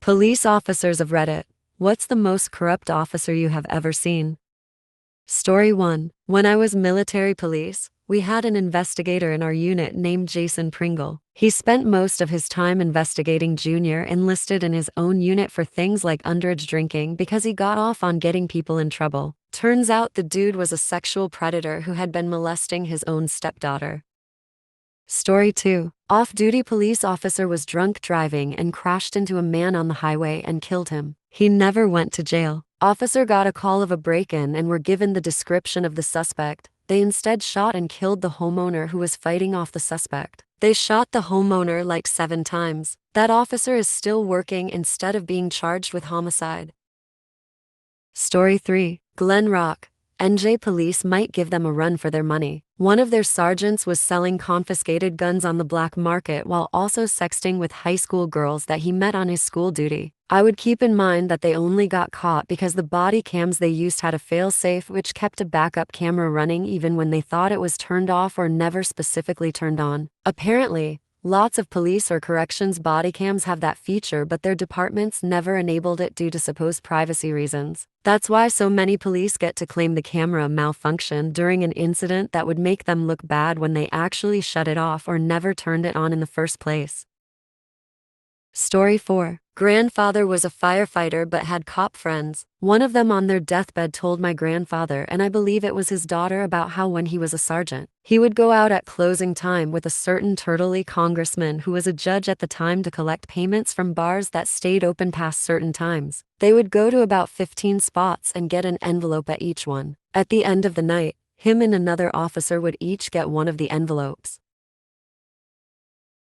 Police officers of Reddit. What's the most corrupt officer you have ever seen? Story 1. When I was military police, we had an investigator in our unit named Jason Pringle. He spent most of his time investigating junior enlisted in his own unit for things like underage drinking because he got off on getting people in trouble. Turns out the dude was a sexual predator who had been molesting his own stepdaughter. Story 2. Off-duty police officer was drunk driving and crashed into a man on the highway and killed him. He never went to jail. Officer got a call of a break-in and were given the description of the suspect. They instead shot and killed the homeowner who was fighting off the suspect. They shot the homeowner like 7 times. That officer is still working instead of being charged with homicide. Story 3. Glen Rock. NJ police might give them a run for their money. One of their sergeants was selling confiscated guns on the black market while also sexting with high school girls that he met on his school duty. I would keep in mind that they only got caught because the body cams they used had a fail-safe which kept a backup camera running even when they thought it was turned off or never specifically turned on. Apparently, lots of police or corrections body cams have that feature, but their departments never enabled it due to supposed privacy reasons. That's why so many police get to claim the camera malfunctioned during an incident that would make them look bad when they actually shut it off or never turned it on in the first place. Story 4. Grandfather was a firefighter but had cop friends. One of them on their deathbed told my grandfather, and I believe it was his daughter, about how when he was a sergeant, he would go out at closing time with a certain turtley congressman who was a judge at the time to collect payments from bars that stayed open past certain times. They would go to about 15 spots and get an envelope at each one. At the end of the night, him and another officer would each get one of the envelopes.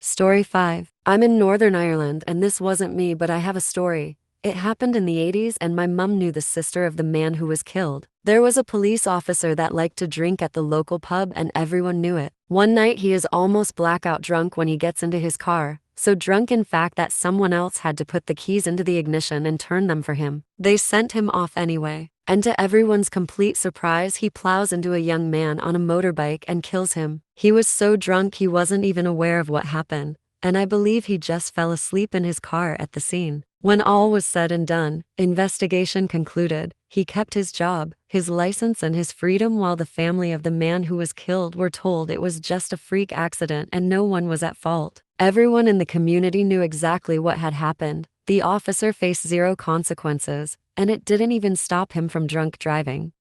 Story 5. I'm in Northern Ireland and this wasn't me, but I have a story. It happened in the 80s and my mum knew the sister of the man who was killed. There was a police officer that liked to drink at the local pub and everyone knew it. One night he is almost blackout drunk when he gets into his car, so drunk in fact that someone else had to put the keys into the ignition and turn them for him. They sent him off anyway. And to everyone's complete surprise, he plows into a young man on a motorbike and kills him. He was so drunk he wasn't even aware of what happened, and I believe he just fell asleep in his car at the scene. When all was said and done, investigation concluded, he kept his job, his license and his freedom, while the family of the man who was killed were told it was just a freak accident and no one was at fault. Everyone in the community knew exactly what had happened. The officer faced 0 consequences, and it didn't even stop him from drunk driving.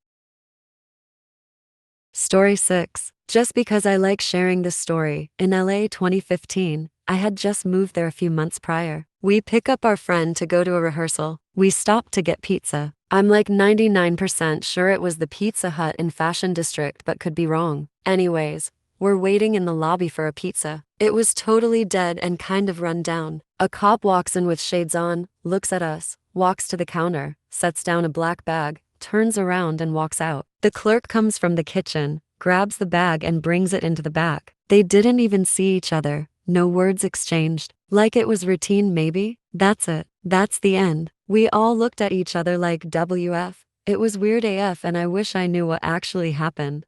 Story 6. Just because I like sharing this story, in LA 2015, I had just moved there a few months prior. We pick up our friend to go to a rehearsal. We stopped to get pizza. I'm like 99% sure it was the Pizza Hut in Fashion District, but could be wrong. Anyways, we're waiting in the lobby for a pizza. It was totally dead and kind of run down. A cop walks in with shades on, looks at us, walks to the counter, sets down a black bag, turns around and walks out. The clerk comes from the kitchen, grabs the bag and brings it into the back. They didn't even see each other, no words exchanged. Like it was routine maybe? That's it. That's the end. We all looked at each other like WF. It was weird AF and I wish I knew what actually happened.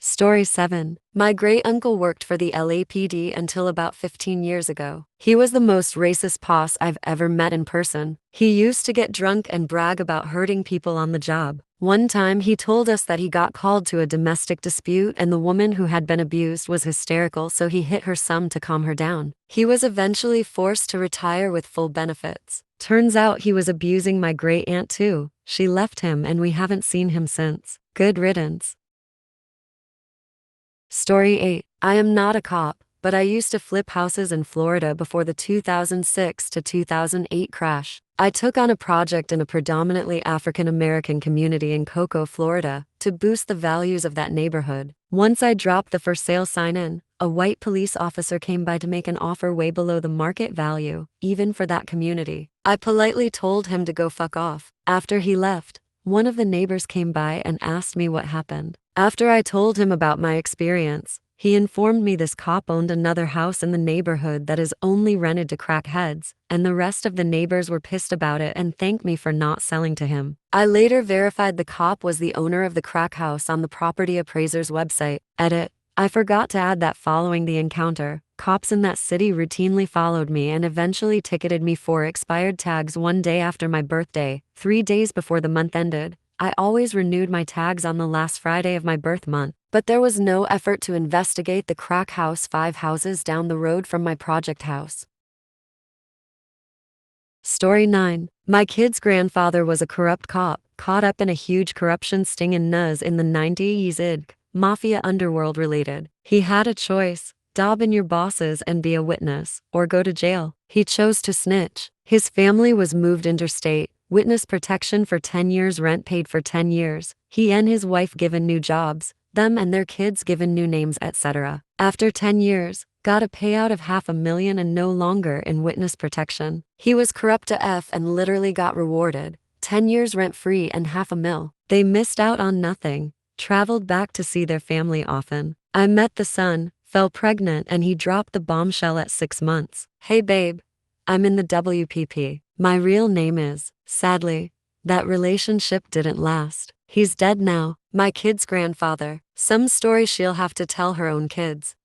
Story 7. My great-uncle worked for the LAPD until about 15 years ago. He was the most racist boss I've ever met in person. He used to get drunk and brag about hurting people on the job. One time he told us that he got called to a domestic dispute and the woman who had been abused was hysterical, so he hit her some to calm her down. He was eventually forced to retire with full benefits. Turns out he was abusing my great-aunt too. She left him and we haven't seen him since. Good riddance. Story 8. I am not a cop, but I used to flip houses in Florida before the 2006 to 2008 crash. I took on a project in a predominantly African American community in Cocoa, Florida, to boost the values of that neighborhood. Once I dropped the for sale sign in, a white police officer came by to make an offer way below the market value, even for that community. I politely told him to go fuck off. After he left, one of the neighbors came by and asked me what happened. After I told him about my experience, he informed me this cop owned another house in the neighborhood that is only rented to crackheads, and the rest of the neighbors were pissed about it and thanked me for not selling to him. I later verified the cop was the owner of the crack house on the property appraiser's website. Edit. I forgot to add that following the encounter, Cops in that city routinely followed me and eventually ticketed me for expired tags one day after my birthday, 3 days before the month ended. I always renewed my tags on the last Friday of my birth month, but there was no effort to investigate the crack house 5 houses down the road from my project house. Story 9. My kid's grandfather was a corrupt cop, caught up in a huge corruption sting in Nuz in the 90s. Mafia underworld related. He had a choice: dob in your bosses and be a witness, or go to jail. He chose to snitch. His family was moved interstate, witness protection for 10 years, rent paid for 10 years. He and his wife given new jobs, them and their kids given new names, etc. After 10 years, got a payout of $500,000 and no longer in witness protection. He was corrupt AF and literally got rewarded. 10 years rent-free and $500,000. They missed out on nothing. Traveled back to see their family often. I met the son, fell pregnant, and he dropped the bombshell at 6 months. Hey babe, I'm in the WPP. My real name is. Sadly, that relationship didn't last. He's dead now. My kid's grandfather. Some story she'll have to tell her own kids.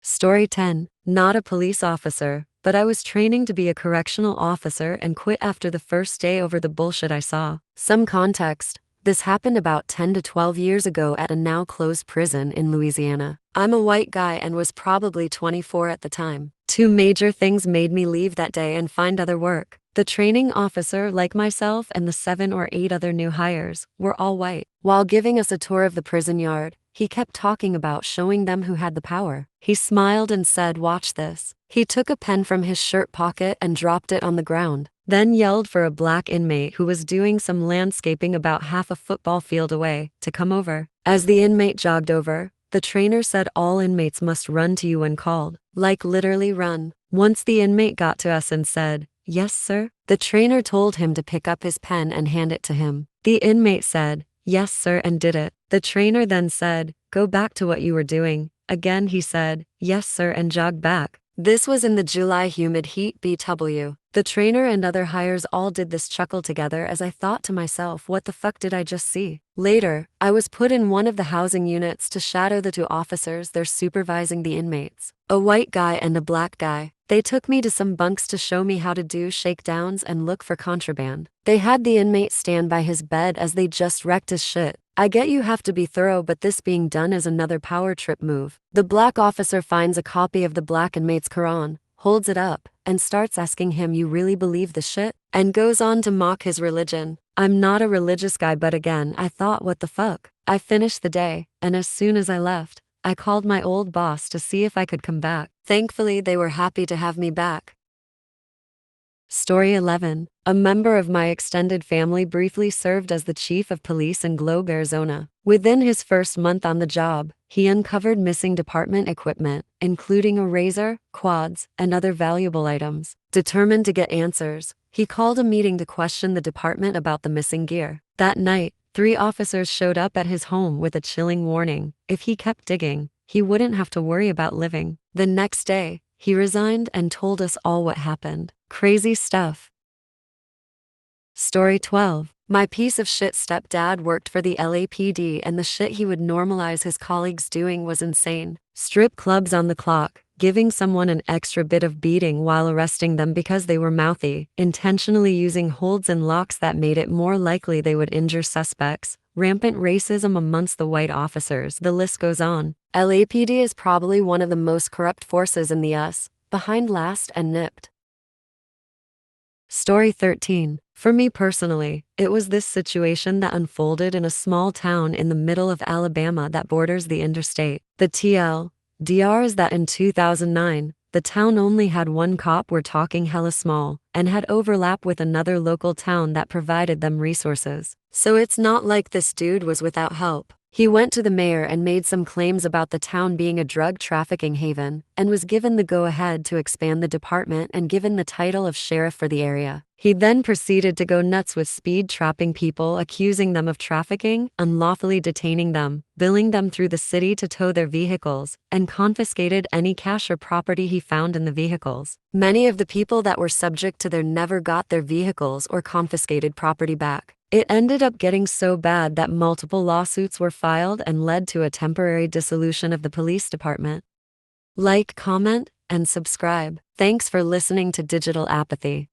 Story 10. Not a police officer, but I was training to be a correctional officer and quit after the first day over the bullshit I saw. Some context. This happened about 10 to 12 years ago at a now closed prison in Louisiana. I'm a white guy and was probably 24 at the time. 2 major things made me leave that day and find other work. The training officer, like myself, and the 7 or 8 other new hires, were all white. While giving us a tour of the prison yard, he kept talking about showing them who had the power. He smiled and said, "Watch this." He took a pen from his shirt pocket and dropped it on the ground, then yelled for a black inmate who was doing some landscaping about half a football field away to come over. As the inmate jogged over, the trainer said all inmates must run to you when called. Like literally run. Once the inmate got to us and said, "Yes, sir," the trainer told him to pick up his pen and hand it to him. The inmate said, "Yes, sir," and did it. The trainer then said, "Go back to what you were doing." Again he said, "Yes, sir," and jogged back. This was in the July humid heat BW. The trainer and other hires all did this chuckle together as I thought to myself, what the fuck did I just see? Later, I was put in one of the housing units to shadow the 2 officers there supervising the inmates. A white guy and a black guy. They took me to some bunks to show me how to do shakedowns and look for contraband. They had the inmate stand by his bed as they just wrecked his shit. I get you have to be thorough, but this being done is another power trip move. The black officer finds a copy of the black inmate's Quran, holds it up, and starts asking him, "You really believe this shit?" And goes on to mock his religion. I'm not a religious guy, but again, I thought, what the fuck? I finished the day, and as soon as I left, I called my old boss to see if I could come back. Thankfully, they were happy to have me back. Story 11. A member of my extended family briefly served as the chief of police in Globe, Arizona. Within his first month on the job, he uncovered missing department equipment, including a razor, quads, and other valuable items. Determined to get answers, he called a meeting to question the department about the missing gear. That night, 3 officers showed up at his home with a chilling warning: if he kept digging, he wouldn't have to worry about living. The next day, he resigned and told us all what happened. Crazy stuff. Story 12. My piece of shit stepdad worked for the LAPD, and the shit he would normalize his colleagues doing was insane. Strip clubs on the clock, giving someone an extra bit of beating while arresting them because they were mouthy, intentionally using holds and locks that made it more likely they would injure suspects, rampant racism amongst the white officers, the list goes on. LAPD is probably one of the most corrupt forces in the US, behind Last and Nipped. Story 13. For me personally, it was this situation that unfolded in a small town in the middle of Alabama that borders the interstate. The TLDR is that in 2009, the town only had 1 cop, we're talking hella small, and had overlap with another local town that provided them resources. So it's not like this dude was without help. He went to the mayor and made some claims about the town being a drug trafficking haven, and was given the go-ahead to expand the department and given the title of sheriff for the area. He then proceeded to go nuts with speed trapping people, accusing them of trafficking, unlawfully detaining them, billing them through the city to tow their vehicles, and confiscated any cash or property he found in the vehicles. Many of the people that were subject to their never got their vehicles or confiscated property back. It ended up getting so bad that multiple lawsuits were filed and led to a temporary dissolution of the police department. Like, comment, and subscribe. Thanks for listening to Digital Apathy.